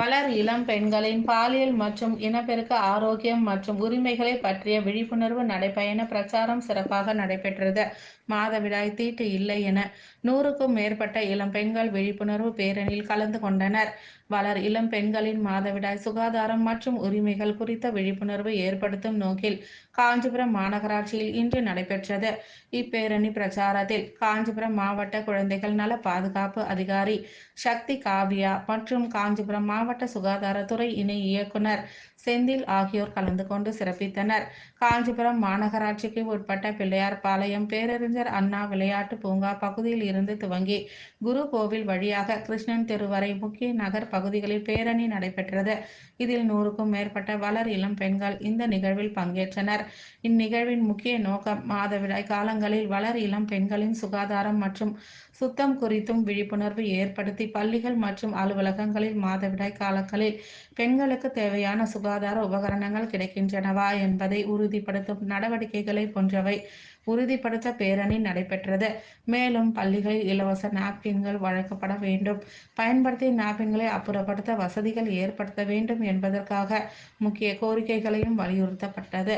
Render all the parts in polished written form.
வளர் இளம் பெண்களின் பாலியல் மற்றும் இனப்பெருக்க ஆரோக்கியம் மற்றும் உரிமைகளை பற்றிய விழிப்புணர்வு நடைபயண பிரச்சாரம் சிறப்பாக நடைபெற்றது. மாதவிடாய் தீட்டு இல்லை என 100க்கும் மேற்பட்ட இளம் பெண்கள் விழிப்புணர்வு பேரணியில் கலந்து கொண்டனர். வளர் இளம் பெண்களின் மாதவிடாய் சுகாதாரம் மற்றும் உரிமைகள் குறித்த விழிப்புணர்வு ஏற்படுத்தும் நோக்கில் காஞ்சிபுரம் மாநகராட்சியில் இன்று நடைபெற்றது. இப்பேரணி பிரச்சாரத்தில் காஞ்சிபுரம் மாவட்ட குழந்தைகள் நல பாதுகாப்பு அதிகாரி சக்தி காவ்யா மற்றும் காஞ்சிபுரம் மாவட்ட சுகாதாரத்துறை இணை இயக்குனர் செந்தில் ஆகியோர் கலந்து கொண்டு சிறப்பித்தனர். காஞ்சிபுரம் மாநகராட்சிக்கு உட்பட்ட பிள்ளையார்பாளையம் பேரறிஞர் அண்ணா விளையாட்டு பூங்கா பகுதியில் இருந்து துவங்கி குரு கோவில் வழியாக கிருஷ்ணன் தெரு வரை முக்கிய நகர் பகுதிகளில் பேரணி நடைபெற்றது. இதில் 100க்கும் மேற்பட்ட வளர் இளம் பெண்கள் இந்த நிகழ்வில் பங்கேற்றனர். இந்நிகழ்வின் முக்கிய நோக்கம் மாதவிடாய் காலங்களில் வளர் இளம் பெண்களின் சுகாதாரம் மற்றும் சுத்தம் குறித்தும் விழிப்புணர்வு ஏற்படுத்தி பள்ளிகள் மற்றும் அலுவலகங்களில் மாதவிடாய் காலங்களில் பெண்களுக்கு தேவையான சுகாதார உபகரணங்கள் கிடைக்கின்றனவா என்பதை உறுதிப்படுத்தும் நடவடிக்கைகளை போன்றவை உறுதிப்படுத்த பேரணி நடைபெற்றது. மேலும் பள்ளிகளில் இலவச நாப்கின்கள் வழங்கப்பட வேண்டும், பயன்படுத்திய நாப்கின்களை அப்புறப்படுத்த வசதிகள் ஏற்படுத்த வேண்டும் என்பதற்காக முக்கிய கோரிக்கைகளையும் வலியுறுத்தப்பட்டது.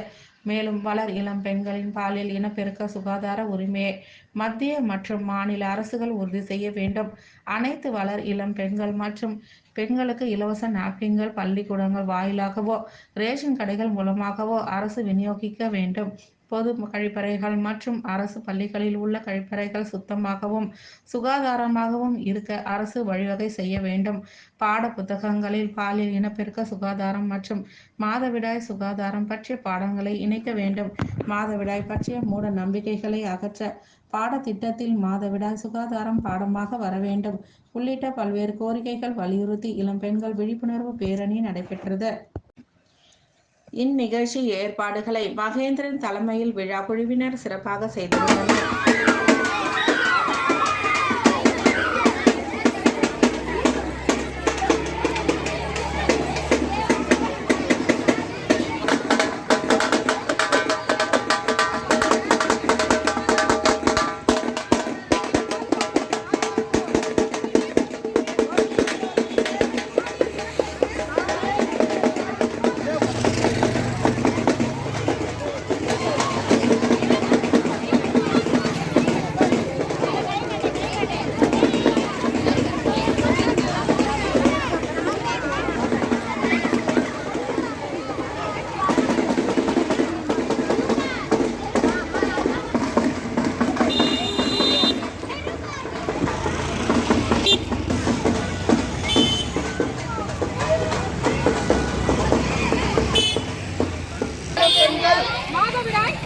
மேலும் வளர் இளம் பெண்களின் பாலியல் இனப்பெருக்க சுகாதார உரிமையை மத்திய மற்றும் மாநில அரசுகள் உறுதி செய்ய வேண்டும். அனைத்து வளர் இளம் பெண்கள் மற்றும் பெண்களுக்கு இலவச நாப்கின்கள் பள்ளிக்கூடங்கள் வாயிலாகவோ ரேஷன் கடைகள் மூலமாகவோ அரசு விநியோகிக்க வேண்டும். பொது கழிப்பறைகள் மற்றும் அரசு பள்ளிகளில் உள்ள கழிப்பறைகள் சுத்தமாகவும் சுகாதாரமாகவும் இருக்க அரசு வழிவகை செய்ய வேண்டும். பாட புத்தகங்களில் பாலியல் இனப்பெருக்க சுகாதாரம் மற்றும் மாதவிடாய் சுகாதாரம் பற்றிய பாடங்களை இணைக்க வேண்டும். மாதவிடாய் பற்றிய மூட நம்பிக்கைகளை அகற்ற பாடத்திட்டத்தில் மாதவிடாய் சுகாதாரம் பாடமாக வர வேண்டும் உள்ளிட்ட பல்வேறு கோரிக்கைகள் வலியுறுத்தி இளம் பெண்கள் விழிப்புணர்வு பேரணி நடைபெற்றது. இந்நிகழ்ச்சி ஏற்பாடுகளை மகேந்திரன் தலைமையில் விழா குழுவினர் சிறப்பாக செய்திருந்தனர்.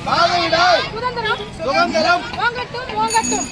மாதவிடாய் சுதந்திரம் ஓங்கட்டும்.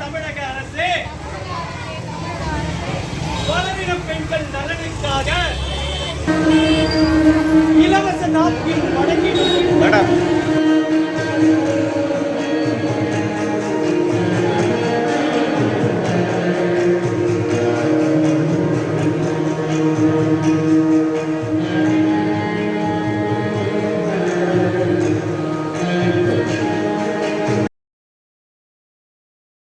தமிழக அரசே வளரினம் பெண்கள் நலனுக்காக இலவச நாப்கின் வழங்கியுள்ளது.